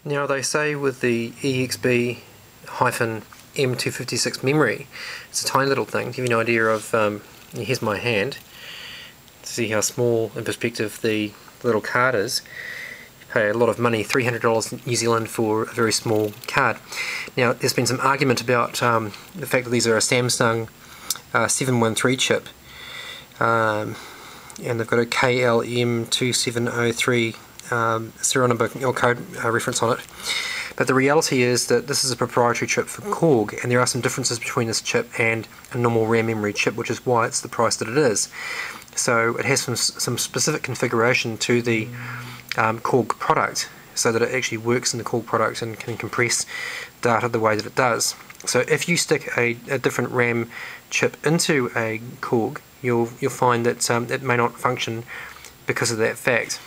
Now they say with the EXB-M256 memory, it's a tiny little thing. To give you an idea of, here's my hand, to see how small in perspective the little card is. You pay a lot of money, $300 New Zealand for a very small card. Now there's been some argument about the fact that these are a Samsung 713 chip, and they've got a KORG M3 serial number or code reference on it. But the reality is that this is a proprietary chip for KORG, and there are some differences between this chip and a normal RAM memory chip, which is why it's the price that it is. So it has some specific configuration to the KORG product, so that it actually works in the KORG product and can compress data the way that it does. So if you stick a different RAM chip into a KORG, you'll find that it may not function because of that fact.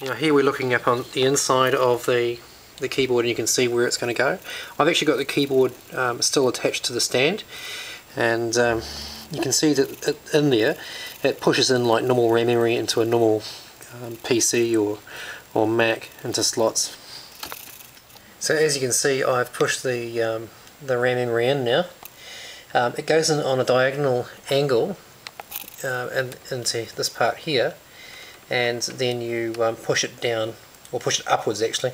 Now here we're looking up on the inside of the keyboard, and you can see where it's going to go. I've actually got the keyboard still attached to the stand, and you can see that in there it pushes in like normal RAM memory into a normal PC or Mac into slots. So as you can see, I've pushed the RAM memory in now. It goes in on a diagonal angle into this part here, and then you push it down, or push it upwards actually.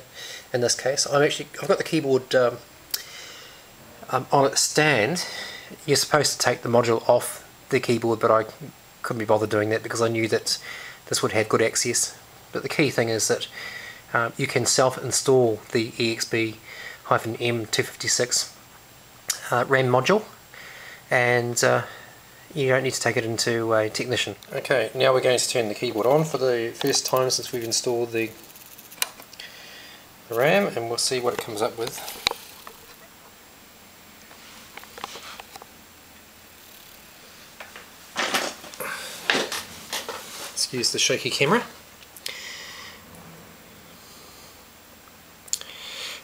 In this case, I've got the keyboard on its stand. You're supposed to take the module off the keyboard, but I couldn't be bothered doing that because I knew that this would have good access. But the key thing is that you can self-install the EXB-M256 RAM module, and you don't need to take it into a technician. Okay, now we're going to turn the keyboard on for the first time since we've installed the RAM, and we'll see what it comes up with. Excuse the shaky camera.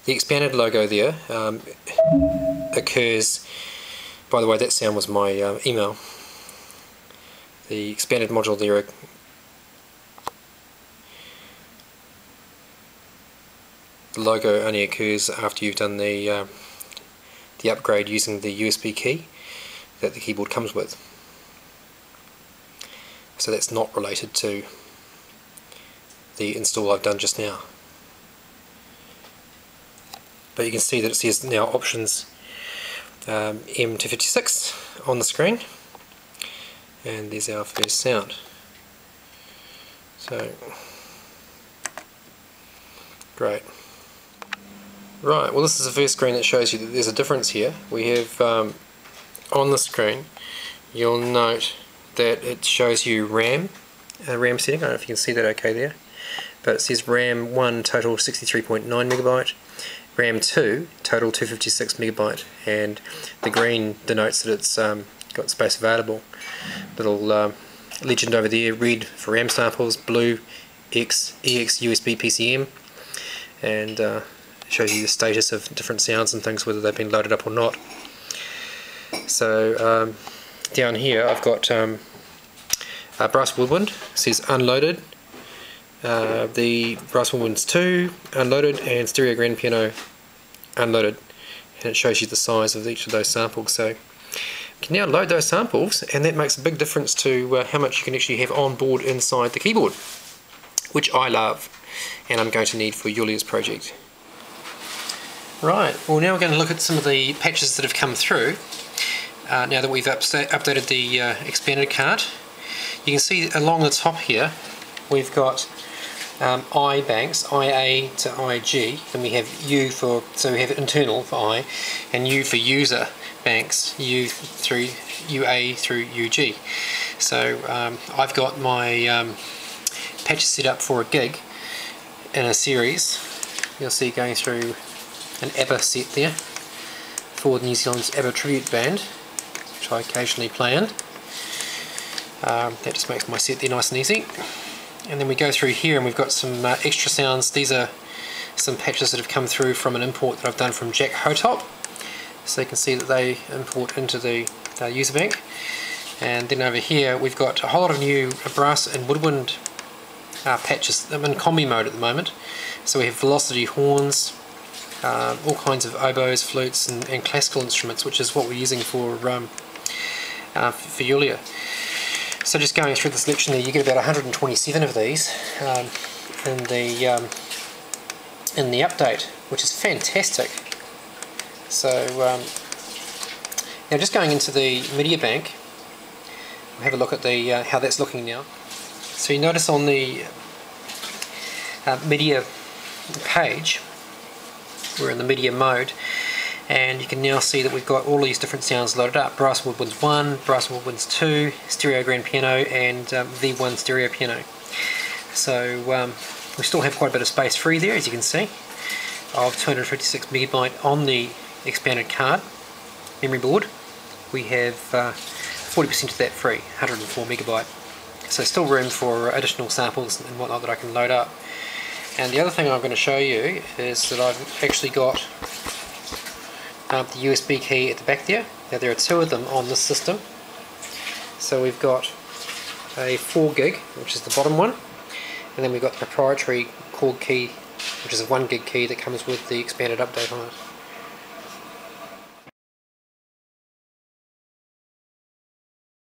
The expanded logo there occurs, by the way that sound was my email. The expanded module there, the logo only occurs after you've done the upgrade using the USB key that the keyboard comes with. So that's not related to the install I've done just now. But you can see that it says now options M256 on the screen, and there's our first sound. So great. Right, well this is the first screen that shows you that there's a difference here. We have on the screen, you'll note that it shows you RAM setting. I don't know if you can see that okay there, but it says RAM 1 total 63.9 megabyte, RAM 2 total 256 megabyte, and the green denotes that it's got space available. Little legend over there, red for RAM samples, blue EX USB PCM, and shows you the status of different sounds and things, whether they've been loaded up or not. So down here I've got brass woodwind, it says unloaded, the brass woodwinds 2 unloaded, and stereo grand piano unloaded, and it shows you the size of each of those samples. So you can now load those samples, and that makes a big difference to how much you can actually have on board inside the keyboard, which I love and I'm going to need for Julia's project. Right, well now we're going to look at some of the patches that have come through now that we've updated the expanded card. You can see along the top here we've got I banks, IA to IG, then we have U for, so we have internal for I, and U for user banks, U through UA through UG. So I've got my patches set up for a gig in a series. You'll see going through an ABBA set there for New Zealand's ABBA tribute band, which I occasionally play in. That just makes my set there nice and easy. And then we go through here and we've got some extra sounds. These are some patches that have come through from an import that I've done from Jack Hotop. So you can see that they import into the user bank. And then over here we've got a whole lot of new brass and woodwind patches. I'm in combi mode at the moment. So we have velocity horns, all kinds of oboes, flutes and classical instruments, which is what we're using for Yulia. So just going through the selection there, you get about 127 of these in the update, which is fantastic. So now just going into the media bank, we'll have a look at the how that's looking now. So you notice on the media page, we're in the media mode, and you can now see that we've got all these different sounds loaded up. Brass woodwinds 1, brass woodwinds 2, stereo grand piano, and V1 stereo piano. So we still have quite a bit of space free there, as you can see, of 256 megabyte on the expanded card memory board. We have 40% of that free, 104 megabyte. So still room for additional samples and whatnot that I can load up. And the other thing I'm going to show you is that I've actually got the USB key at the back there. Now there are two of them on this system. So we've got a 4 gig, which is the bottom one, and then we've got the proprietary KORG key, which is a 1 gig key that comes with the expanded update on it.